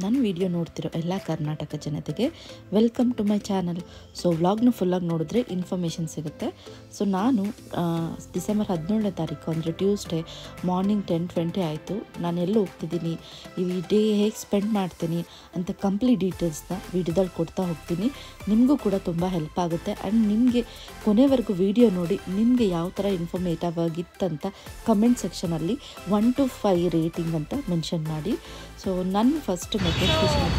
ನನ್ನ ವಿಡಿಯೋ ನೋಡ್ತಿರೋ ಎಲ್ಲ ಕರ್ನಾಟಕ ಜನತೆಗೆ welcome to my channel. So ವ್ಲಾಗ್ನ ಫುಲ್ಲಾಗಿ ನೋಡಿದ್ರೆ ಇನ್ಫಾರ್ಮೇಷನ್ ಸಿಗುತ್ತೆ. ಸೊ ನಾನು ಡಿಸೆಂಬರ್ 17ನೇ ತಾರೀಕು ಅಂದರೆ ಟ್ಯೂಸ್ಡೇ ಮಾರ್ನಿಂಗ್ 10:20 ಆಯಿತು. ನಾನು ಎಲ್ಲೂ ಹೋಗ್ತಿದ್ದೀನಿ, ಈ ಡೇ ಹೇಗೆ ಸ್ಪೆಂಡ್ ಮಾಡ್ತೀನಿ ಅಂತ ಕಂಪ್ಲೀಟ್ ಡೀಟೇಲ್ಸ್ನ ವಿಡಿಯೋದಲ್ಲಿ ಕೊಡ್ತಾ ಹೋಗ್ತೀನಿ. ನಿಮಗೂ ಕೂಡ ತುಂಬ ಹೆಲ್ಪ್ ಆಗುತ್ತೆ. ಆ್ಯಂಡ್ ನಿಮಗೆ ಕೊನೆವರೆಗೂ ವಿಡಿಯೋ ನೋಡಿ ನಿಮಗೆ ಯಾವ ಥರ ಇನ್ಫಾರ್ಮೇಟಿವ್ ಆಗಿತ್ತಂತ ಕಮೆಂಟ್ ಸೆಕ್ಷನಲ್ಲಿ 1 to 5 ರೇಟಿಂಗ್ ಅಂತ ಮೆನ್ಷನ್ ಮಾಡಿ. ಸೊ ನನ್ನ ಫಸ್ಟ್ ಮೆಟ್ರೋ ಸ್ಟೇಷನ್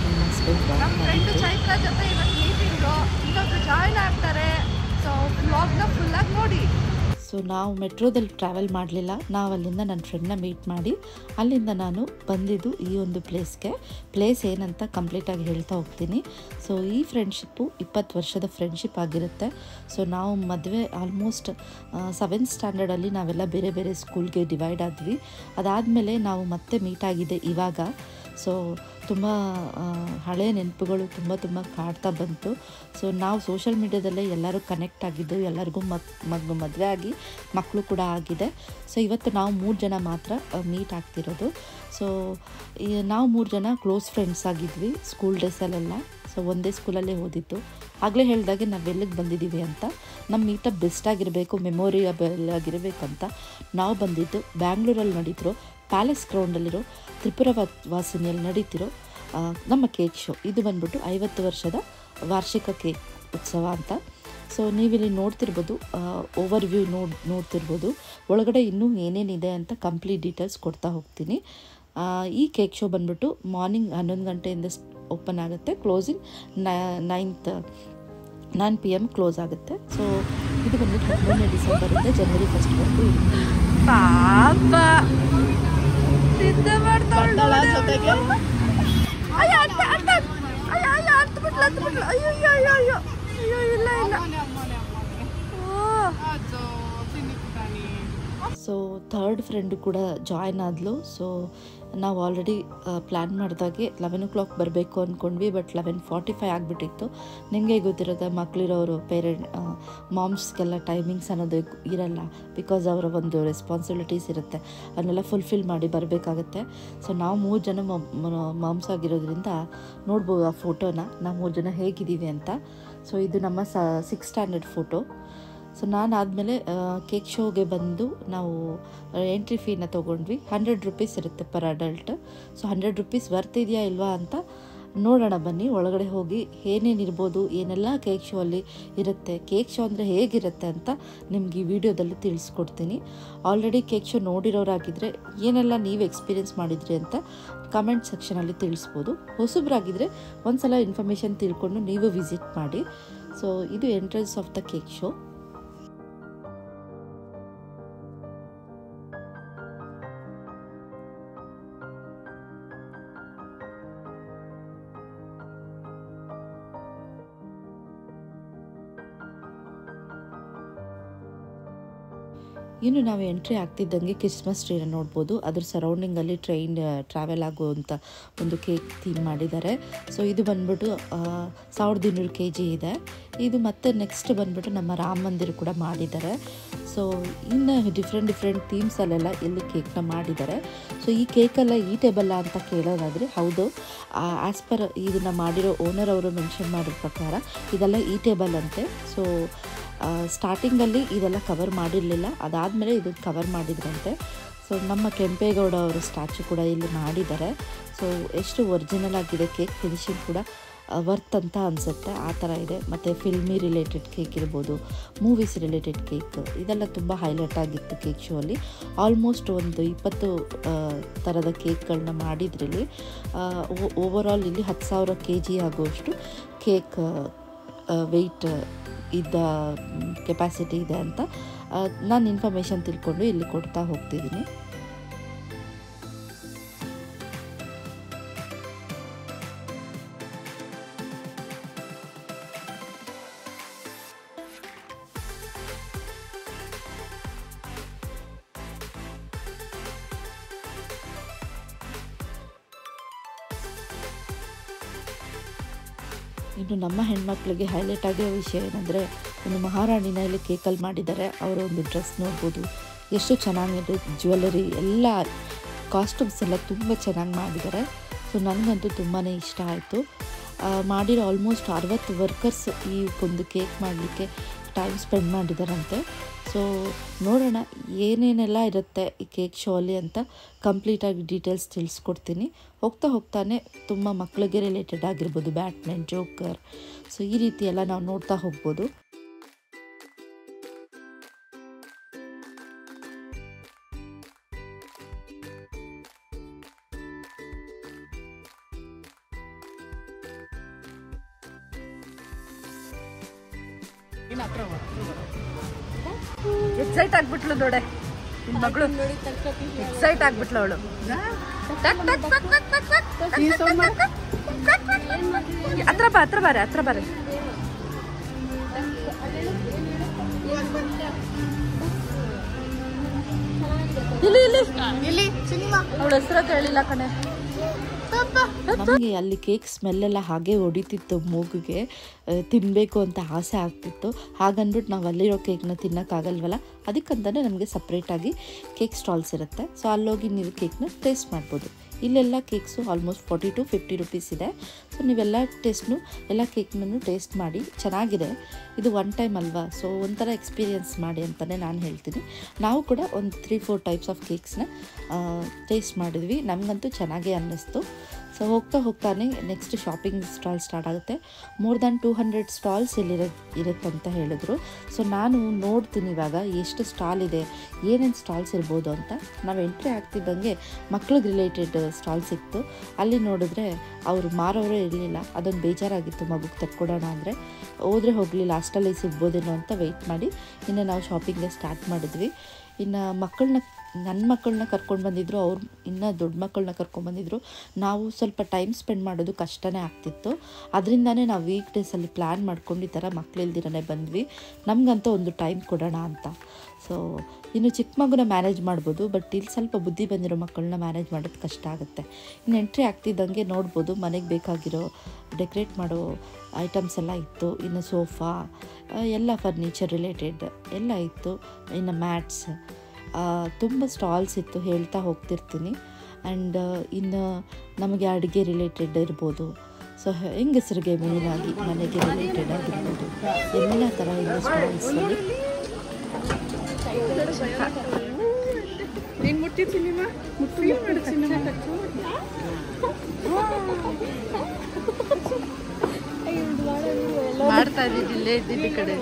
ನಮ್ಮ ಫ್ರೆಂಡ್ ಚೈತ್ರ ಜೊತೆ ಇವತ್ತು ಮೀಟಿಂಗು, ಇನ್ನೊಬ್ರು ಜಾಯ್ನ್ ಆಗ್ತಾರೆ. ಸೊ ವ್ಲಾಗ್ನ ಫುಲ್ಲಾಗಿ ನೋಡಿ. ಸೊ ನಾವು ಮೆಟ್ರೋದಲ್ಲಿ ಟ್ರಾವೆಲ್ ಮಾಡಲಿಲ್ಲ, ನಾವು ಅಲ್ಲಿಂದ ನನ್ನ ಫ್ರೆಂಡ್ನ ಮೀಟ್ ಮಾಡಿ ಅಲ್ಲಿಂದ ನಾನು ಬಂದಿದ್ದು ಈ ಒಂದು ಪ್ಲೇಸ್ ಏನಂತ ಕಂಪ್ಲೀಟಾಗಿ ಹೇಳ್ತಾ ಹೋಗ್ತೀನಿ. ಸೊ ಈ ಫ್ರೆಂಡ್ಶಿಪ್ಪು 20 ವರ್ಷದ ಫ್ರೆಂಡ್ಶಿಪ್ ಆಗಿರುತ್ತೆ. ಸೊ ನಾವು ಮದುವೆ ಆಲ್ಮೋಸ್ಟ್ 7th ಸ್ಟ್ಯಾಂಡರ್ಡಲ್ಲಿ ನಾವೆಲ್ಲ ಬೇರೆ ಬೇರೆ ಸ್ಕೂಲ್ಗೆ ಡಿವೈಡ್ ಆದ್ವಿ. ಅದಾದಮೇಲೆ ನಾವು ಮತ್ತೆ ಮೀಟ್ ಆಗಿದೆ ಇವಾಗ. ಸೊ ತುಂಬ ಹಳೆಯ ನೆನಪುಗಳು ತುಂಬ ಕಾಡ್ತಾ ಬಂತು. ಸೊ ನಾವು ಸೋಷಲ್ ಮೀಡ್ಯಾದಲ್ಲೇ ಎಲ್ಲರೂ ಕನೆಕ್ಟ್ ಆಗಿದ್ದು, ಎಲ್ಲರಿಗೂ ಮದುವೆ ಆಗಿ ಮಕ್ಕಳು ಕೂಡ ಆಗಿದೆ. ಸೊ ಇವತ್ತು ನಾವು 3 ಜನ ಮಾತ್ರ ಮೀಟ್ ಆಗ್ತಿರೋದು. ಸೊ ನಾವು 3 ಜನ ಕ್ಲೋಸ್ ಫ್ರೆಂಡ್ಸ್ ಆಗಿದ್ವಿ ಸ್ಕೂಲ್ ಡೇಸಲ್ಲೆಲ್ಲ. ಸೊ ಒಂದೇ ಸ್ಕೂಲಲ್ಲೇ ಓದಿದ್ದು. ಆಗಲೇ ಹೇಳಿದಾಗೆ ನಾವೆಲ್ಲಿಗೆ ಬಂದಿದ್ದೀವಿ ಅಂತ, ನಮ್ಮ ಮೀಟಪ್ ಬೆಸ್ಟ್ ಆಗಿರಬೇಕು, ಮೆಮೊರಿಯಬಲ್ ಆಗಿರಬೇಕಂತ ನಾವು ಬಂದಿದ್ದು ಬ್ಯಾಂಗ್ಳೂರಲ್ಲಿ ನಡೀತಿರೋ ಪ್ಯಾಲೇಸ್ ಗ್ರೌಂಡಲ್ಲಿರೋ ತ್ರಿಪುರ ವಾಸಿನಿಯಲ್ಲಿ ನಡೀತಿರೋ ನಮ್ಮ ಕೇಕ್ ಶೋ. ಇದು ಬಂದ್ಬಿಟ್ಟು 50 ವರ್ಷದ ವಾರ್ಷಿಕ ಕೇಕ್ ಉತ್ಸವ ಅಂತ. ಸೊ ನೀವಿಲ್ಲಿ ನೋಡ್ತಿರ್ಬೋದು, ಓವರ್ವ್ಯೂ ನೋಡ್ತಿರ್ಬೋದು. ಒಳಗಡೆ ಇನ್ನೂ ಏನೇನಿದೆ ಅಂತ ಕಂಪ್ಲೀಟ್ ಡೀಟೇಲ್ಸ್ ಕೊಡ್ತಾ ಹೋಗ್ತೀನಿ. ಈ ಕೇಕ್ ಶೋ ಬಂದ್ಬಿಟ್ಟು ಮಾರ್ನಿಂಗ್ 11 ಗಂಟೆಯಿಂದ ಓಪನ್ ಆಗುತ್ತೆ, ಕ್ಲೋಸಿಂಗ್ 9 PM ಕ್ಲೋಸ್ ಆಗುತ್ತೆ. ಸೊ ಇದು ಬಂದ್ಬಿಟ್ಟು 13ನೇ ಡಿಸೆಂಬರಿಂದ ಜನವರಿ 1 ವರೆಗೂ ಇರುತ್ತೆ. ಪಾಪ ಸಿದ್ಧ ಮಾಡ್ತಾಳೆ ಜೊತೆಗೆ. ಅಯ್ಯೋ ಅತ್ತ ಅತ್ತ ಅಯ್ಯೋ ಅಯ್ಯೋ ಹತ್ಬಿಟ್ಲು ಅಯ್ಯೋ ಅಯ್ಯೋ ಅಯ್ಯೋ ಅಯ್ಯೋ ಅಯ್ಯೋ ಇಲ್ಲ ಇಲ್ಲ. ಸೊ ಥರ್ಡ್ ಫ್ರೆಂಡು ಕೂಡ ಜಾಯ್ನ್ ಆದಳು. ಸೊ ನಾವು ಆಲ್ರೆಡಿ ಪ್ಲ್ಯಾನ್ ಮಾಡಿದಾಗೆ 11 o'clock ಬರಬೇಕು ಅಂದ್ಕೊಂಡ್ವಿ, ಬಟ್ 11:45 ಆಗಿಬಿಟ್ಟಿತ್ತು. ನಿಮಗೆ ಗೊತ್ತಿರೋದು, ಮಕ್ಕಳಿರೋರು ಮಾಮ್ಸ್ಗೆಲ್ಲ ಟೈಮಿಂಗ್ಸ್ ಅನ್ನೋದು ಇರಲ್ಲ, ಬಿಕಾಸ್ ಅವರ ಒಂದು ರೆಸ್ಪಾನ್ಸಿಬಿಲಿಟೀಸ್ ಇರುತ್ತೆ, ಅದನ್ನೆಲ್ಲ ಫುಲ್ಫಿಲ್ ಮಾಡಿ ಬರಬೇಕಾಗತ್ತೆ. ಸೊ ನಾವು 3 ಜನ ಮಾಮ್ಸ್ ಆಗಿರೋದ್ರಿಂದ ನೋಡ್ಬೋದು ಆ ಫೋಟೋನ, ನಾವು 3 ಜನ ಹೇಗಿದ್ದೀವಿ ಅಂತ. ಸೊ ಇದು ನಮ್ಮ 6th ಸ್ಟ್ಯಾಂಡರ್ಡ್ ಫೋಟೋ. ಸೊ ನಾನು ಆದಮೇಲೆ ಕೇಕ್ ಶೋಗೆ ಬಂದು ನಾವು ಎಂಟ್ರಿ ಫೀನ ತೊಗೊಂಡ್ವಿ. 100 ರೂಪೀಸ್ ಇರುತ್ತೆ per adult. So 100 rupees worth ಇದೆಯಾ ಇಲ್ವಾ ಅಂತ ನೋಡೋಣ ಬನ್ನಿ. ಒಳಗಡೆ ಹೋಗಿ ಏನೇನಿರ್ಬೋದು, ಏನೆಲ್ಲ ಕೇಕ್ ಶೋ ಅಲ್ಲಿ ಇರುತ್ತೆ, ಕೇಕ್ ಶೋ ಅಂದರೆ ಹೇಗಿರುತ್ತೆ ಅಂತ ನಿಮ್ಗೆ ಈ ವಿಡಿಯೋದಲ್ಲಿ ತಿಳಿಸ್ಕೊಡ್ತೀನಿ. ಆಲ್ರೆಡಿ ಕೇಕ್ ಶೋ ನೋಡಿರೋರಾಗಿದ್ದರೆ ಏನೆಲ್ಲ ನೀವು ಎಕ್ಸ್ಪೀರಿಯೆನ್ಸ್ ಮಾಡಿದ್ರಿ ಅಂತ ಕಮೆಂಟ್ ಸೆಕ್ಷನಲ್ಲಿ ತಿಳಿಸ್ಬೋದು. ಹೊಸಬ್ರಾಗಿದ್ದರೆ ಒಂದ್ಸಲ ಇನ್ಫಾರ್ಮೇಷನ್ ತಿಳ್ಕೊಂಡು ನೀವು ವಿಸಿಟ್ ಮಾಡಿ. ಸೊ ಇದು entrance of the cake show. ಇನ್ನು ನಾವು ಎಂಟ್ರಿ ಆಗ್ತಿದ್ದಂಗೆ ಕ್ರಿಸ್ಮಸ್ ಟ್ರೀನ ನೋಡ್ಬೋದು. ಅದ್ರ ಸರೌಂಡಿಂಗಲ್ಲಿ ಟ್ರೈನ್ ಟ್ರಾವೆಲ್ ಆಗುವಂಥ ಒಂದು ಕೇಕ್ ಥೀಮ್ ಮಾಡಿದ್ದಾರೆ. ಸೊ ಇದು ಬಂದ್ಬಿಟ್ಟು 1200 kg ಇದೆ. ಇದು ಮತ್ತೆ ನೆಕ್ಸ್ಟ್ ಬಂದ್ಬಿಟ್ಟು ನಮ್ಮ ರಾಮ ಮಂದಿರ ಕೂಡ ಮಾಡಿದ್ದಾರೆ. ಸೊ ಇನ್ನು ಡಿಫ್ರೆಂಟ್ ಥೀಮ್ಸಲ್ಲೆಲ್ಲ ಇಲ್ಲಿ ಕೇಕ್ನ ಮಾಡಿದ್ದಾರೆ. ಸೊ ಈ ಕೇಕೆಲ್ಲ ಈಟೇಬಲ್ಲ ಅಂತ ಕೇಳೋದಾದರೆ ಹೌದು, ಆ್ಯಸ್ ಪರ್ ಇದನ್ನು ಮಾಡಿರೋ ಓನರ್ ಅವರು ಮೆನ್ಷನ್ ಮಾಡಿರೋ ಪ್ರಕಾರ ಇದೆಲ್ಲ ಈಟೇಬಲ್ ಅಂತೆ. ಸೊ ಸ್ಟಾರ್ಟಿಂಗಲ್ಲಿ ಇದೆಲ್ಲ ಕವರ್ ಮಾಡಿರಲಿಲ್ಲ, ಅದಾದಮೇಲೆ ಇದನ್ನು ಕವರ್ ಮಾಡಿದ್ರಂತೆ. ಸೊ ನಮ್ಮ ಕೆಂಪೇಗೌಡ ಅವರ ಸ್ಟ್ಯಾಚು ಕೂಡ ಇಲ್ಲಿ ಮಾಡಿದ್ದಾರೆ. ಸೊ ಎಷ್ಟು ಒರಿಜಿನಲ್ ಆಗಿದೆ, ಕೇಕ್ ಫಿನಿಶಿಂಗ್ ಕೂಡ ವರ್ತ್ ಅಂತ ಅನಿಸುತ್ತೆ, ಆ ಥರ ಇದೆ. ಮತ್ತು ಫಿಲ್ಮಿ ರಿಲೇಟೆಡ್ ಕೇಕ್ ಇರ್ಬೋದು, ಮೂವೀಸ್ ರಿಲೇಟೆಡ್ ಕೇಕ್, ಇದೆಲ್ಲ ತುಂಬ ಹೈಲೈಟ್ ಆಗಿತ್ತು ಕೇಕ್ ಶೋ ಅಲ್ಲಿ. ಆಲ್ಮೋಸ್ಟ್ ಒಂದು 20 ಥರದ ಕೇಕ್ಗಳನ್ನ ಮಾಡಿದ್ರಲ್ಲಿ ಓವರಾಲ್ ಇಲ್ಲಿ 10,000 kg ಆಗುವಷ್ಟು ಕೇಕ್ ವೆಯ್ಟ್ ಇದ್ದ ಕೆಪಾಸಿಟಿ ಇದೆ ಅಂತ ನಾನು ಇನ್ಫಾರ್ಮೇಷನ್ ತಿಳ್ಕೊಂಡು ಇಲ್ಲಿ ಕೊಡ್ತಾ ಹೋಗ್ತಿದ್ದೀನಿ. ಇನ್ನು ನಮ್ಮ ಹೆಣ್ಮಕ್ಳಿಗೆ ಹೈಲೈಟ್ ಆಗಿರೋ ವಿಷಯ ಏನಂದರೆ, ಒಂದು ಮಹಾರಾಣಿನ ಇಲ್ಲಿ ಕೇಕಲ್ಲಿ ಮಾಡಿದ್ದಾರೆ. ಅವರ ಒಂದು ಡ್ರೆಸ್ ನೋಡ್ಬೋದು, ಎಷ್ಟು ಚೆನ್ನಾಗಿದೆ, ಜ್ಯುವೆಲರಿ ಎಲ್ಲ ಕಾಸ್ಟ್ಯೂಮ್ಸ್ ಎಲ್ಲ ತುಂಬ ಚೆನ್ನಾಗಿ ಮಾಡಿದ್ದಾರೆ. ಸೊ ನನಗಂತೂ ತುಂಬಾ ಇಷ್ಟ ಆಯಿತು. ಮಾಡಿರೋ ಆಲ್ಮೋಸ್ಟ್ 60 ವರ್ಕರ್ಸ್ ಈ ಒಂದು ಕೇಕ್ ಮಾಡಲಿಕ್ಕೆ ಟೈಮ್ ಸ್ಪೆಂಡ್ ಮಾಡಿದಾರಂತೆ. ಸೊ ನೋಡೋಣ ಏನೇನೆಲ್ಲ ಇರುತ್ತೆ ಈ ಕೇಕ್ ಶೋ ಅಲ್ಲಿ ಅಂತ ಕಂಪ್ಲೀಟಾಗಿ ಡೀಟೇಲ್ಸ್ ತಿಳಿಸ್ಕೊಡ್ತೀನಿ. ಹೋಗ್ತಾನೆ ತುಂಬ ಮಕ್ಕಳಿಗೆ ರಿಲೇಟೆಡ್ ಆಗಿರ್ಬೋದು, ಬ್ಯಾಟ್ಮನ್, ಜೋಕರ್, ಸೊ ಈ ರೀತಿ ಎಲ್ಲ ನಾವು ನೋಡ್ತಾ ಹೋಗ್ಬೋದು. ಎಕ್ಸೈಟ್ ಆಗ್ಬಿಟ್ಲು ನೋಡೆ ಮಗಳು, ಎಕ್ಸೈಟ್ ಆಗ್ಬಿಟ್ಲು ಅವಳು. ಹತ್ರ ಬಾರೆ ಇಲ್ಲಿ ಅವಳ ಹೆಸರು ಕೇಳಿಲ್ಲ ಕಣೆ. ನಮಗೆ ಅಲ್ಲಿ ಕೇಕ್ ಸ್ಮೆಲ್ಲೆಲ್ಲ ಹಾಗೆ ಹೊಡಿತಿತ್ತು, ಮೂಗಿಗೆ ತಿನ್ನಬೇಕು ಅಂತ ಆಸೆ ಆಗ್ತಿತ್ತು. ಹಾಗಂದ್ಬಿಟ್ಟು ನಾವು ಅಲ್ಲಿರೋ ಕೇಕ್ನ ತಿನ್ನೋಕ್ಕಾಗಲ್ವಲ್ಲ, ಅದಕ್ಕಂತಲೇ ನಮಗೆ ಸಪ್ರೇಟಾಗಿ ಕೇಕ್ ಸ್ಟಾಲ್ಸ್ ಇರುತ್ತೆ. ಸೊ ಅಲ್ಲೋಗಿ ನೀವು ಕೇಕ್ನ ಟೇಸ್ಟ್ ಮಾಡ್ಬೋದು. ಇಲ್ಲೆಲ್ಲ ಕೇಕ್ಸು ಆಲ್ಮೋಸ್ಟ್ 40 to 50 rupees ಇದೆ. ಸೊ ನೀವೆಲ್ಲ ಎಲ್ಲ ಕೇಕ್ನೂ ಟೇಸ್ಟ್ ಮಾಡಿ, ಚೆನ್ನಾಗಿದೆ. ಇದು ಒನ್ ಟೈಮ್ ಅಲ್ವಾ, ಸೊ ಒಂಥರ ಎಕ್ಸ್ಪೀರಿಯೆನ್ಸ್ ಮಾಡಿ ಅಂತಲೇ ನಾನು ಹೇಳ್ತೀನಿ. ನಾವು ಕೂಡ ಒಂದು 3-4 ಟೈಪ್ಸ್ ಆಫ್ ಕೇಕ್ಸ್ನ ಟೇಸ್ಟ್ ಮಾಡಿದ್ವಿ. ನಮಗಂತೂ ಚೆನ್ನಾಗೇ ಅನ್ನಿಸ್ತು. ಸೊ ಹೋಗ್ತಾನೆ ನೆಕ್ಸ್ಟ್ ಶಾಪಿಂಗ್ ಸ್ಟಾಲ್ ಸ್ಟಾರ್ಟ್ ಆಗುತ್ತೆ. ಮೋರ್ ದ್ಯಾನ್ 200 ಸ್ಟಾಲ್ಸ್ ಇರುತ್ತಂತ ಹೇಳಿದ್ರು. ಸೊ ನಾನು ನೋಡ್ತೀನಿ ಇವಾಗ ಎಷ್ಟು ಸ್ಟಾಲ್ ಇದೆ, ಏನೇನು ಸ್ಟಾಲ್ಸ್ ಇರ್ಬೋದು ಅಂತ. ನಾವು ಎಂಟ್ರಿ ಆಗ್ತಿದ್ದಂಗೆ ಮಕ್ಳಿಗೆ ರಿಲೇಟೆಡ್ ಸ್ಟಾಲ್ ಸಿಕ್ತು. ಅಲ್ಲಿ ನೋಡಿದ್ರೆ ಅವರು ಮಾರೋರೇ ಇರಲಿಲ್ಲ. ಅದೊಂದು ಬೇಜಾರಾಗಿತ್ತು, ಮಗುಗೆ ತಕ್ಕೊಡೋಣ ಅಂದರೆ ಹೋದರೆ ಹೋಗಲಿ, ಲಾಸ್ಟಲ್ಲಿ ಸಿಗ್ಬೋದೇನೋ ಅಂತ ವೆಯ್ಟ್ ಮಾಡಿ ಇನ್ನು ನಾವು ಶಾಪಿಂಗ್ಗೆ ಸ್ಟಾರ್ಟ್ ಮಾಡಿದ್ವಿ. ಇನ್ನು ನನ್ನ ಮಕ್ಕಳನ್ನ ಕರ್ಕೊಂಡು ಬಂದಿದ್ರು, ಅವ್ರು ಇನ್ನೂ ದೊಡ್ಡ ಮಕ್ಕಳನ್ನ ಕರ್ಕೊಂಡ್ಬಂದಿದ್ರು. ನಾವು ಸ್ವಲ್ಪ ಟೈಮ್ ಸ್ಪೆಂಡ್ ಮಾಡೋದು ಕಷ್ಟನೇ ಆಗ್ತಿತ್ತು. ಅದರಿಂದನೇ ನಾವು ವೀಕ್ ಡೇಸಲ್ಲಿ ಪ್ಲ್ಯಾನ್ ಮಾಡ್ಕೊಂಡು ಈ ಥರ ಮಕ್ಕಳಿಲ್ದಿರನೇ ಬಂದ್ವಿ, ನಮಗಂತೂ ಒಂದು ಟೈಮ್ ಕೊಡೋಣ ಅಂತ. ಸೊ ಇನ್ನು ಚಿಕ್ಕ ಮಗುನ ಮ್ಯಾನೇಜ್ ಮಾಡ್ಬೋದು, ಬಟ್ ಇಲ್ಲಿ ಸ್ವಲ್ಪ ಬುದ್ಧಿ ಬಂದಿರೋ ಮಕ್ಕಳನ್ನ ಮ್ಯಾನೇಜ್ ಮಾಡೋದು ಕಷ್ಟ ಆಗುತ್ತೆ. ಇನ್ನು ಎಂಟ್ರಿ ಆಗ್ತಿದ್ದಂಗೆ ನೋಡ್ಬೋದು ಮನೆಗೆ ಬೇಕಾಗಿರೋ ಡೆಕೋರೇಟ್ ಮಾಡೋ ಐಟಮ್ಸ್ ಎಲ್ಲ ಇತ್ತು. ಇನ್ನು ಸೋಫಾ ಎಲ್ಲ ಫರ್ನಿಚರ್ ರಿಲೇಟೆಡ್ ಎಲ್ಲ ಇತ್ತು. ಇನ್ನು ಮ್ಯಾಟ್ಸ್, ತುಂಬ ಸ್ಟಾಲ್ಸ್ ಇತ್ತು, ಹೇಳ್ತಾ ಹೋಗ್ತಿರ್ತೀನಿ. ಆ್ಯಂಡ್ ಇನ್ನು ನಮಗೆ ಅಡುಗೆ ರಿಲೇಟೆಡ್ ಇರ್ಬೋದು, ಸೊ ಹೆಂಗಸರಿಗೆ ಮೇಯ್ನಾಗಿ ಮನೆಗೆ ರಿಲೇಟೆಡ್ ಆಗಿರ್ಬೋದು, ಎಲ್ಲ ಥರ ಇಲ್ಲ ಸ್ಟಾಲ್ಸಲ್ಲಿ. ಮಾಡ್ತಾ ಇದ್ದಿದ್ದಿಲ್ಲೇ ಇದ್ದಿದ್ದ ಕಡೆ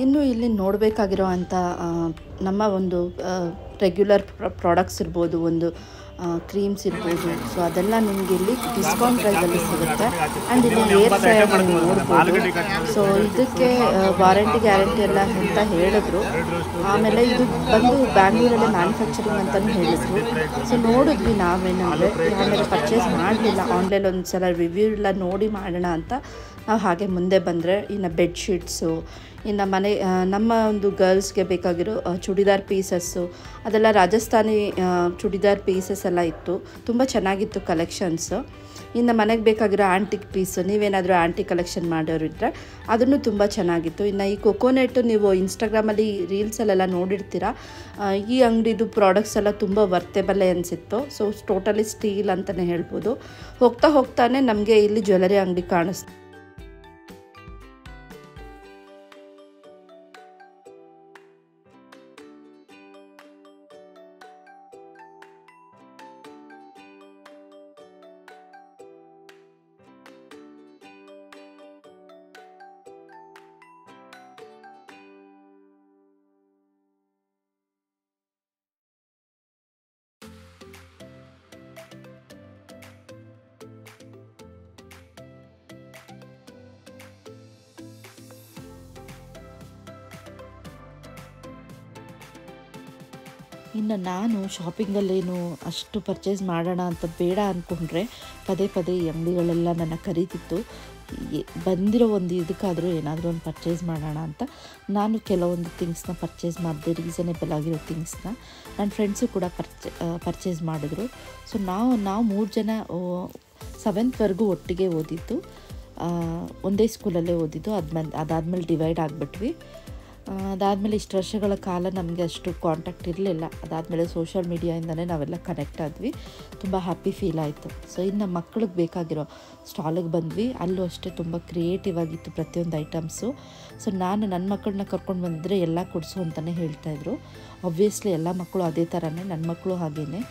ಇನ್ನು ಇಲ್ಲಿ ನೋಡಬೇಕಾಗಿರೋ ಅಂಥ ನಮ್ಮ ಒಂದು ರೆಗ್ಯುಲರ್ ಪ್ರಾಡಕ್ಟ್ಸ್ ಇರ್ಬೋದು, ಒಂದು ಕ್ರೀಮ್ಸ್ ಇರ್ಬೋದು, ಸೊ ಅದೆಲ್ಲ ನಿಮಗೆ ಇಲ್ಲಿ ಡಿಸ್ಕೌಂಟ್ ಪ್ರೈಸಲ್ಲಿ ಸಿಗುತ್ತೆ. ಆ್ಯಂಡ್ ಇಲ್ಲಿ ಏರ್ ಫ್ರೈಯರ್ ನೀವು ನೋಡ್ಬೋದು. ಸೊ ಇದಕ್ಕೆ ವಾರಂಟಿ ಗ್ಯಾರಂಟಿ ಎಲ್ಲ ಅಂತ ಹೇಳಿದ್ರು. ಆಮೇಲೆ ಇದು ಬಂದು ಬ್ಯಾಂಗ್ಳೂರಲ್ಲಿ ಮ್ಯಾನುಫ್ಯಾಕ್ಚರಿಂಗ್ ಅಂತಲೂ ಹೇಳಿದ್ರು. ಸೊ ನೋಡಿದ್ವಿ ನಾವೇನಂದರೆ, ಆಮೇಲೆ ಪರ್ಚೇಸ್ ಮಾಡಲಿಲ್ಲ, ಆನ್ಲೈನ್ ಒಂದು ಸಲ ರಿವ್ಯೂ ಎಲ್ಲ ನೋಡಿ ಮಾಡೋಣ ಅಂತ ನಾವು ಹಾಗೆ ಮುಂದೆ ಬಂದರೆ. ಇನ್ನು ಬೆಡ್ಶೀಟ್ಸು, ಇನ್ನು ನಮ್ಮ ಒಂದು ಗರ್ಲ್ಸ್ಗೆ ಬೇಕಾಗಿರೋ ಚೂಡಿದಾರ್ ಪೀಸಸ್ಸು, ಅದೆಲ್ಲ ರಾಜಸ್ಥಾನಿ ಚೂಡಿದಾರ್ ಪೀಸಸ್ ಎಲ್ಲ ಇತ್ತು. ತುಂಬ ಚೆನ್ನಾಗಿತ್ತು ಕಲೆಕ್ಷನ್ಸು. ಇನ್ನು ಮನೆಗೆ ಬೇಕಾಗಿರೋ ಆ್ಯಂಟಿಕ್ ಪೀಸು, ನೀವೇನಾದರೂ ಆ್ಯಂಟಿಕ್ ಕಲೆಕ್ಷನ್ ಮಾಡೋರಿದ್ದರೆ ಅದನ್ನು ತುಂಬ ಚೆನ್ನಾಗಿತ್ತು. ಇನ್ನು ಈ ಕೊಕೊನೆಟ್ಟು ನೀವು ಇನ್ಸ್ಟಾಗ್ರಾಮಲ್ಲಿ ರೀಲ್ಸಲ್ಲೆಲ್ಲ ನೋಡಿರ್ತೀರ. ಈ ಅಂಗಡಿದು ಪ್ರಾಡಕ್ಟ್ಸ್ ಎಲ್ಲ ತುಂಬ ವರ್ತೇಬಲ್ಲೇ ಅನಿಸಿತ್ತು. ಸೊ ಟೋಟಲಿ ಸ್ಟೀಲ್ ಅಂತಲೇ ಹೇಳ್ಬೋದು. ಹೋಗ್ತಾನೆ ನಮಗೆ ಇಲ್ಲಿ ಜ್ಯುವೆಲರಿ ಅಂಗಡಿ ಕಾಣಿಸ್ತು. ಇನ್ನು ನಾನು ಶಾಪಿಂಗಲ್ಲೇನು ಅಷ್ಟು ಪರ್ಚೇಸ್ ಮಾಡೋಣ ಅಂತ ಬೇಡ ಅಂದ್ಕೊಂಡ್ರೆ ಪದೇ ಈ ಅಂಗಡಿಗಳೆಲ್ಲ ನನ್ನ ಕರೀತಿತ್ತು. ಬಂದಿರೋ ಒಂದು ಇದಕ್ಕಾದರೂ ಏನಾದರೂ ಒಂದು ಪರ್ಚೇಸ್ ಮಾಡೋಣ ಅಂತ ನಾನು ಕೆಲವೊಂದು ಥಿಂಗ್ಸ್ನ ಪರ್ಚೇಸ್ ಮಾಡಿದೆ, ರೀಸನೇಬಲ್ ಆಗಿರೋ ಥಿಂಗ್ಸ್ನ. ನನ್ನ ಫ್ರೆಂಡ್ಸು ಕೂಡ ಪರ್ಚೇಸ್ ಮಾಡಿದ್ರು. ಸೊ ನಾವು 3 ಜನ 7th ಒಟ್ಟಿಗೆ ಓದಿದ್ದು, ಒಂದೇ ಸ್ಕೂಲಲ್ಲೇ ಓದಿದ್ದು. ಅದಾದಮೇಲೆ ಡಿವೈಡ್ ಆಗಿಬಿಟ್ವಿ. ಅದಾದಮೇಲೆ ಇಷ್ಟು ವರ್ಷಗಳ ಕಾಲ ನಮಗೆ ಅಷ್ಟು ಕಾಂಟ್ಯಾಕ್ಟ್ ಇರಲಿಲ್ಲ. ಅದಾದಮೇಲೆ ಸೋಷಿಯಲ್ ಮೀಡಿಯಾಯಿಂದನೇ ನಾವೆಲ್ಲ ಕನೆಕ್ಟ್ ಆದ್ವಿ. ತುಂಬ ಹ್ಯಾಪಿ ಫೀಲ್ ಆಯಿತು. ಸೊ ಇನ್ನು ಮಕ್ಕಳಿಗೆ ಬೇಕಾಗಿರೋ ಸ್ಟಾಲಿಗೆ ಬಂದ್ವಿ. ಅಲ್ಲೂ ಅಷ್ಟೇ ತುಂಬ ಕ್ರಿಯೇಟಿವ್ ಆಗಿತ್ತು ಪ್ರತಿಯೊಂದು ಐಟಮ್ಸು. ಸೊ ನಾನು ನನ್ನ ಮಕ್ಕಳನ್ನ ಕರ್ಕೊಂಡು ಬಂದಿದ್ರೆ ಎಲ್ಲ ಕೊಡಿಸು ಅಂತಲೇ ಹೇಳ್ತಾಯಿದ್ರು. ಆಬ್ವಿಯಸ್ಲಿ ಎಲ್ಲ ಮಕ್ಕಳು ಅದೇ ಥರನೇ, ನನ್ನ ಮಕ್ಕಳು ಹಾಗೇ.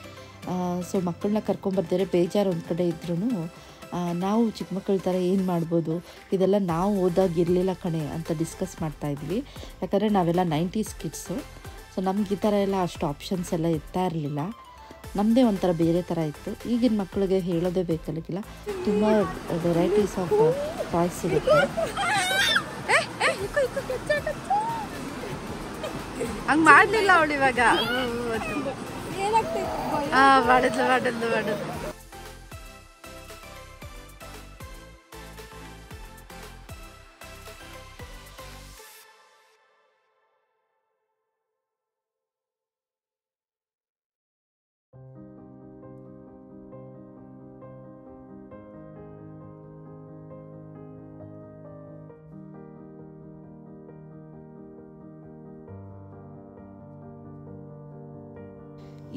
ಸೊ ಮಕ್ಕಳನ್ನ ಕರ್ಕೊಂಬರ್ದಿದ್ರೆ ಬೇಜಾರು ಒಂದು ಕಡೆ ಇದ್ರೂ ನಾವು ಚಿಕ್ಕ ಮಕ್ಕಳ ಥರ ಏನು ಮಾಡ್ಬೋದು, ಇದೆಲ್ಲ ನಾವು ಓದಾಗಿ ಇರಲಿಲ್ಲ ಕಣೆ ಅಂತ ಡಿಸ್ಕಸ್ ಮಾಡ್ತಾಯಿದ್ವಿ. ಯಾಕಂದರೆ ನಾವೆಲ್ಲ 90s ಕಿಡ್ಸು. ಸೊ ನಮ್ಗೆ ಈ ಥರ ಎಲ್ಲ ಅಷ್ಟು ಆಪ್ಷನ್ಸ್ ಎಲ್ಲ ಇರ್ತಾ ಇರಲಿಲ್ಲ. ನಮ್ಮದೇ ಒಂಥರ ಬೇರೆ ಥರ ಇತ್ತು. ಈಗಿನ ಮಕ್ಕಳಿಗೆ ಹೇಳೋದೇ ಬೇಕಾಗಿಲ್ಲ, ತುಂಬ ವೆರೈಟೀಸ್ ಆಫ್ ಟಾಯ್ಸ್ ಸಿಗುತ್ತೆ. ಹಂಗೆ ಮಾಡಲಿಲ್ಲ ಅವಳು ಇವಾಗ. ಮಾಡಿದ್ಲು.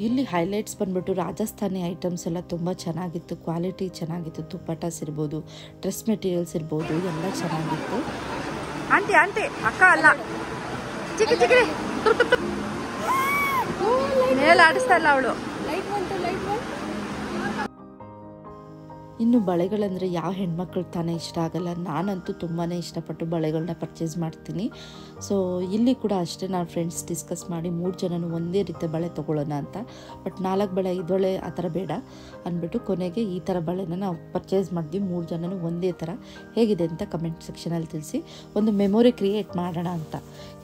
ಇಲ್ಲಿ ಹೈಲೈಟ್ಸ್ ಬಂದ್ಬಿಟ್ಟು ರಾಜಸ್ಥಾನಿ ಐಟಮ್ಸ್ ಎಲ್ಲ ತುಂಬ ಚೆನ್ನಾಗಿತ್ತು, ಕ್ವಾಲಿಟಿ ಚೆನ್ನಾಗಿತ್ತು. ದುಪ್ಪಟಾಸ್ ಇರ್ಬೋದು, ಡ್ರೆಸ್ ಮೆಟೀರಿಯಲ್ಸ್ ಇರ್ಬೋದು, ಎಲ್ಲ ಚೆನ್ನಾಗಿತ್ತು. ಆಂಟಿ ಅಕ್ಕ ಅಲ್ಲ, ಚಿಕ್ಕ ಮೇಲೆ ಆಡಿಸ್ತಾ ಇಲ್ಲ ಅವಳು. ಇನ್ನು ಬಳೆಗಳಂದರೆ ಯಾವ ಹೆಣ್ಮಕ್ಳು ತಾನೇ ಇಷ್ಟ ಆಗಲ್ಲ. ನಾನಂತೂ ತುಂಬಾ ಇಷ್ಟಪಟ್ಟು ಬಳೆಗಳನ್ನ ಪರ್ಚೇಸ್ ಮಾಡ್ತೀನಿ. ಸೊ ಇಲ್ಲಿ ಕೂಡ ಅಷ್ಟೇ, ನಾನು ಫ್ರೆಂಡ್ಸ್ ಡಿಸ್ಕಸ್ ಮಾಡಿ 3 ಜನನೂ ಒಂದೇ ರೀತಿ ಬಳೆ ತೊಗೊಳ್ಳೋಣ ಅಂತ. ಬಟ್ 4 ಬಳೆ 5 ಬಳೆ ಆ ಥರ ಬೇಡ ಅಂದ್ಬಿಟ್ಟು ಕೊನೆಗೆ ಈ ಥರ ಬಳೆನ ನಾವು ಪರ್ಚೇಸ್ ಮಾಡಿದ್ವಿ. 3 ಜನನೂ ಒಂದೇ ಥರ. ಹೇಗಿದೆ ಅಂತ ಕಮೆಂಟ್ ಸೆಕ್ಷನಲ್ಲಿ ತಿಳಿಸಿ. ಒಂದು ಮೆಮೊರಿ ಕ್ರಿಯೇಟ್ ಮಾಡೋಣ ಅಂತ.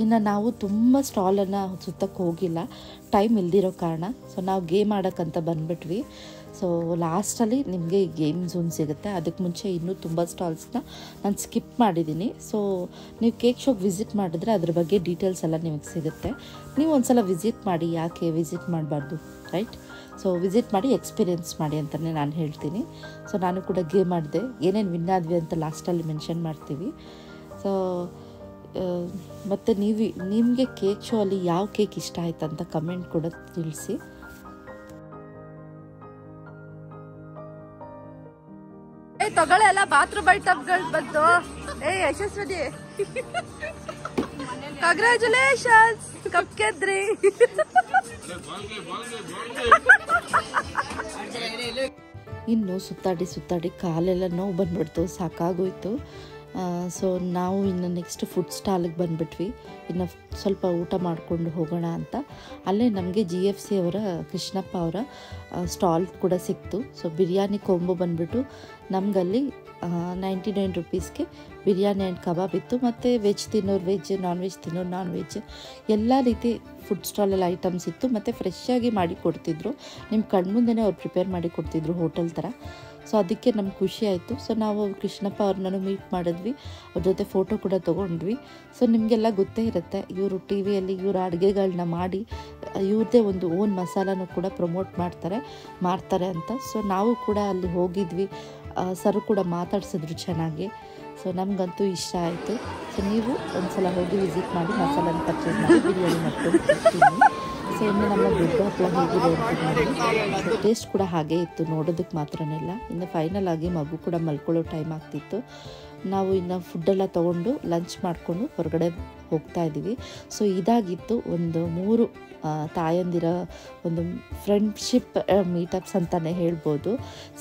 ಇನ್ನು ನಾವು ತುಂಬ ಸ್ಟಾಲನ್ನು ಸುತ್ತಕ್ಕೆ ಹೋಗಿಲ್ಲ, ಟೈಮ್ ಇಲ್ದಿರೋ ಕಾರಣ. ಸೊ ನಾವು ಗೇಮ್ ಆಡೋಕ್ಕಂತ ಬಂದುಬಿಟ್ವಿ. ಸೊ ಲಾಸ್ಟಲ್ಲಿ ನಿಮಗೆ ಗೇಮ್ ಝೋನ್ ಸಿಗುತ್ತೆ. ಅದಕ್ಕೆ ಮುಂಚೆ ಇನ್ನೂ ತುಂಬ ಸ್ಟಾಲ್ಸ್ನ ನಾನು ಸ್ಕಿಪ್ ಮಾಡಿದ್ದೀನಿ. ಸೊ ನೀವು ಕೇಕ್ ಶಾಪ್ ವಿಸಿಟ್ ಮಾಡಿದ್ರೆ ಅದ್ರ ಬಗ್ಗೆ ಡೀಟೇಲ್ಸ್ ಎಲ್ಲ ನಿಮಗೆ ಸಿಗುತ್ತೆ. ನೀವು ಒಂದು ಸಲ ವಿಸಿಟ್ ಮಾಡಿ, ಯಾಕೆ ವಿಸಿಟ್ ಮಾಡಬಾರ್ದು, ರೈಟ್? ಸೊ ವಿಸಿಟ್ ಮಾಡಿ ಎಕ್ಸ್ಪೀರಿಯೆನ್ಸ್ ಮಾಡಿ ಅಂತಲೇ ನಾನು ಹೇಳ್ತೀನಿ. ಸೊ ನಾನು ಕೂಡ ಗೇಮ್ ಮಾಡಿದೆ, ಏನೇನು ವಿನ್ ಆದ್ವಿ ಅಂತ ಲಾಸ್ಟಲ್ಲಿ ಮೆನ್ಷನ್ ಮಾಡ್ತೀವಿ. ಸೊ ಮತ್ತು ನಿಮಗೆ ಕೇಕ್ ಶೋ ಅಲ್ಲಿ ಯಾವ ಕೇಕ್ ಇಷ್ಟ ಆಯ್ತು ಅಂತ ಕಮೆಂಟ್ ಕೂಡ ತಿಳಿಸಿ. ತಗೊಳ್ಳೆಲ್ಲ ಬಾತ್ರೂಮ್ ಐಟಮ್ಗಳು ಬಂತು. ಯಶಸ್ವಿನಿ, ಕಂಗ್ರ್ಯಾಚುಲೇಷನ್ಸ್, ಕಪ್ ಗೆದ್ರಿ. ಇನ್ನು ಸುತ್ತಾಡಿ ಕಾಲೆಲ್ಲ ನೋವು ಬಂದ್ಬಿಡ್ತು, ಸಾಕಾಗೋಯ್ತು. ಸೊ ನಾವು ಇನ್ನು ನೆಕ್ಸ್ಟ್ ಫುಡ್ ಸ್ಟಾಲಿಗೆ ಬಂದುಬಿಟ್ವಿ. ಇನ್ನು ಸ್ವಲ್ಪ ಊಟ ಮಾಡಿಕೊಂಡು ಹೋಗೋಣ ಅಂತ. ಅಲ್ಲೇ ನಮಗೆ GFC ಅವರ ಕೃಷ್ಣಪ್ಪ ಅವರ ಸ್ಟಾಲ್ ಕೂಡ ಸಿಕ್ತು. ಸೊ ಬಿರಿಯಾನಿ ಕೊಂಬೋ ಬಂದುಬಿಟ್ಟು ನಮಗಲ್ಲಿ 99 ರುಪೀಸ್ಗೆ ಬಿರಿಯಾನಿ ಆ್ಯಂಡ್ ಕಬಾಬ್ ಇತ್ತು. ಮತ್ತು ವೆಜ್ ತಿನ್ನೋರು ವೆಜ್, ನಾನ್ ವೆಜ್ ತಿನ್ನೋರು ನಾನ್ ವೆಜ್, ಎಲ್ಲ ರೀತಿ ಫುಡ್ ಸ್ಟಾಲಲ್ಲಿ ಐಟಮ್ಸ್ ಇತ್ತು. ಮತ್ತು ಫ್ರೆಶ್ಶಾಗಿ ಮಾಡಿ ಕೊಡ್ತಿದ್ರು, ನಿಮ್ಮ ಕಣ್ಮುಂದೆನೇ ಅವ್ರು ಪ್ರಿಪೇರ್ ಮಾಡಿ ಕೊಡ್ತಿದ್ರು, ಹೋಟೆಲ್ ಥರ. ಸೊ ಅದಕ್ಕೆ ನಮ್ಗೆ ಖುಷಿ ಆಯಿತು. ಸೊ ನಾವು ಕೃಷ್ಣಪ್ಪ ಅವ್ರನ್ನೂ ಮೀಟ್ ಮಾಡಿದ್ವಿ, ಅವ್ರ ಜೊತೆ ಫೋಟೋ ಕೂಡ ತೊಗೊಂಡ್ವಿ. ಸೊ ನಿಮಗೆಲ್ಲ ಗೊತ್ತೇ ಇರುತ್ತೆ, ಇವರು ಟಿ ವಿಯಲ್ಲಿ ಇವರು ಅಡುಗೆಗಳನ್ನ ಮಾಡಿ ಇವ್ರದ್ದೇ ಒಂದು ಓನ್ ಮಸಾಲಾನು ಕೂಡ ಪ್ರಮೋಟ್ ಮಾಡ್ತಾರೆ ಅಂತ. ಸೊ ನಾವು ಕೂಡ ಅಲ್ಲಿ ಹೋಗಿದ್ವಿ, ಸರ್ ಕೂಡ ಮಾತಾಡ್ಸಿದ್ರು ಚೆನ್ನಾಗಿ. ಸೊ ನಮಗಂತೂ ಇಷ್ಟ ಆಯಿತು. ಸೊ ನೀವು ಒಂದು ಸಲ ಹೋಗಿ ವಿಸಿಟ್ ಮಾಡಿ, ಮಸಾಲಾನ ಪರ್ಚೇಸ್ ಮಾಡಿ ಬಿರಿಯಾನಿ ಮಾಡ್ಕೊಂಡು ಕೊಡ್ತೀನಿ. ಸೊ ಇನ್ನು ನಮ್ಮ ದೊಡ್ಡ ಹಪ್ಪಳ ಹೇಗಿದೆ ಅಂತ ನೋಡಿ. ಸೊ ಟೇಸ್ಟ್ ಕೂಡ ಹಾಗೇ ಇತ್ತು, ನೋಡೋದಕ್ಕೆ ಮಾತ್ರನೆಲ್ಲ. ಇನ್ನು ಫೈನಲ್ ಆಗಿ ಮಗು ಕೂಡ ಮಲ್ಕೊಳ್ಳೋ ಟೈಮ್ ಆಗ್ತಿತ್ತು. ನಾವು ಇನ್ನು ಫುಡ್ಡೆಲ್ಲ ತೊಗೊಂಡು ಲಂಚ್ ಮಾಡಿಕೊಂಡು ಹೊರಗಡೆ ಹೋಗ್ತಾ ಇದ್ದೀವಿ. ಸೊ ಇದಾಗಿತ್ತು ಒಂದು 3 ತಾಯಂದಿರ ಒಂದು ಫ್ರೆಂಡ್ಶಿಪ್ ಮೀಟಪ್ಸ್ ಅಂತಲೇ ಹೇಳ್ಬೋದು.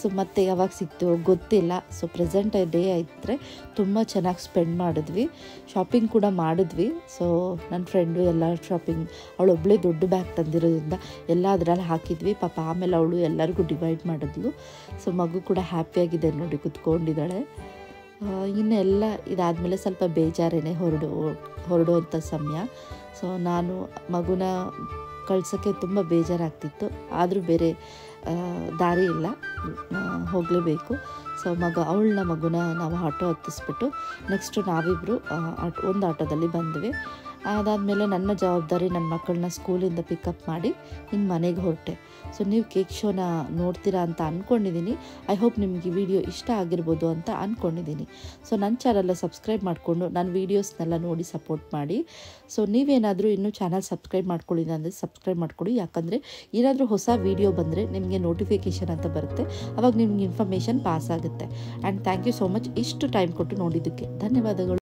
ಸೊ ಮತ್ತೆ ಯಾವಾಗ ಸಿಕ್ತು ಗೊತ್ತಿಲ್ಲ. ಸೊ ಪ್ರೆಸೆಂಟ್ ಡೇ ಇದ್ದರೆ ತುಂಬ ಚೆನ್ನಾಗಿ ಸ್ಪೆಂಡ್ ಮಾಡಿದ್ವಿ, ಶಾಪಿಂಗ್ ಕೂಡ ಮಾಡಿದ್ವಿ. ಸೊ ನನ್ನ ಫ್ರೆಂಡು ಎಲ್ಲ ಶಾಪಿಂಗ್, ಅವಳೊಬ್ಬಳೇ ದೊಡ್ಡ ಬ್ಯಾಗ್ ತಂದಿರೋದ್ರಿಂದ ಎಲ್ಲ ಅದರಲ್ಲಿ ಹಾಕಿದ್ವಿ. ಪಾಪ ಆಮೇಲೆ ಅವಳು ಎಲ್ಲರಿಗೂ ಡಿವೈಡ್ ಮಾಡಿದ್ಲು. ಸೊ ಮಗು ಕೂಡ ಹ್ಯಾಪಿಯಾಗಿದೆ ನೋಡಿ, ಕುತ್ಕೊಂಡಿದ್ದಾಳೆ. ಇನ್ನೆಲ್ಲ ಇದಾದಮೇಲೆ ಸ್ವಲ್ಪ ಬೇಜಾರೇನೆ ಹೊರಡುವಂಥ ಸಮಯ. ಸೊ ನಾನು ಮಗುನ ಕಳ್ಸೋಕ್ಕೆ ತುಂಬ ಬೇಜಾರಾಗ್ತಿತ್ತು. ಆದರೂ ಬೇರೆ ದಾರಿ ಇಲ್ಲ, ಹೋಗಲೇಬೇಕು. ಸೊ ಅವಳನ್ನ ಮಗುನ ನಾವು ಆಟೋ ಹತ್ತಿಸ್ಬಿಟ್ಟು ನೆಕ್ಸ್ಟು ನಾವಿಬ್ಬರು ಒಂದು ಆಟೋದಲ್ಲಿ ಬಂದ್ವಿ. ಅದಾದಮೇಲೆ ನನ್ನ ಜವಾಬ್ದಾರಿ ನನ್ನ ಮಕ್ಕಳನ್ನ ಸ್ಕೂಲಿಂದ ಪಿಕಪ್ ಮಾಡಿ ಇನ್ನು ಮನೆಗೆ ಹೊರಟೆ. ಸೊ ನೀವು ಕೇಕ್ ಶೋನ ನೋಡ್ತೀರಾ ಅಂತ ಅಂದ್ಕೊಂಡಿದ್ದೀನಿ. ಐ ಹೋಪ್ ನಿಮಗೆ ಈ ವಿಡಿಯೋ ಇಷ್ಟ ಆಗಿರ್ಬೋದು ಅಂತ ಅಂದ್ಕೊಂಡಿದ್ದೀನಿ. ಸೊ ನನ್ನ ಚಾನಲ್ನ ಸಬ್ಸ್ಕ್ರೈಬ್ ಮಾಡಿಕೊಂಡು ನನ್ನ ವೀಡಿಯೋಸ್ನೆಲ್ಲ ನೋಡಿ ಸಪೋರ್ಟ್ ಮಾಡಿ. ಸೊ ನೀವೇನಾದರೂ ಇನ್ನೂ ಚಾನಲ್ ಸಬ್ಸ್ಕ್ರೈಬ್ ಮಾಡ್ಕೊಳ್ಳಿಲ್ಲ ಅಂದರೆ ಸಬ್ಸ್ಕ್ರೈಬ್ ಮಾಡ್ಕೊಳ್ಳಿ. ಯಾಕಂದರೆ ಏನಾದರೂ ಹೊಸ ವೀಡಿಯೋ ಬಂದರೆ ನಿಮಗೆ ನೋಟಿಫಿಕೇಷನ್ ಅಂತ ಬರುತ್ತೆ, ಅವಾಗ ನಿಮ್ಗೆ ಇನ್ಫಾರ್ಮೇಷನ್ ಪಾಸ್ ಆಗುತ್ತೆ. And thank you so much ಇಷ್ಟು ಟೈಮ್ ಕೊಟ್ಟು ನೋಡಿದ್ದಕ್ಕೆ ಧನ್ಯವಾದಗಳು.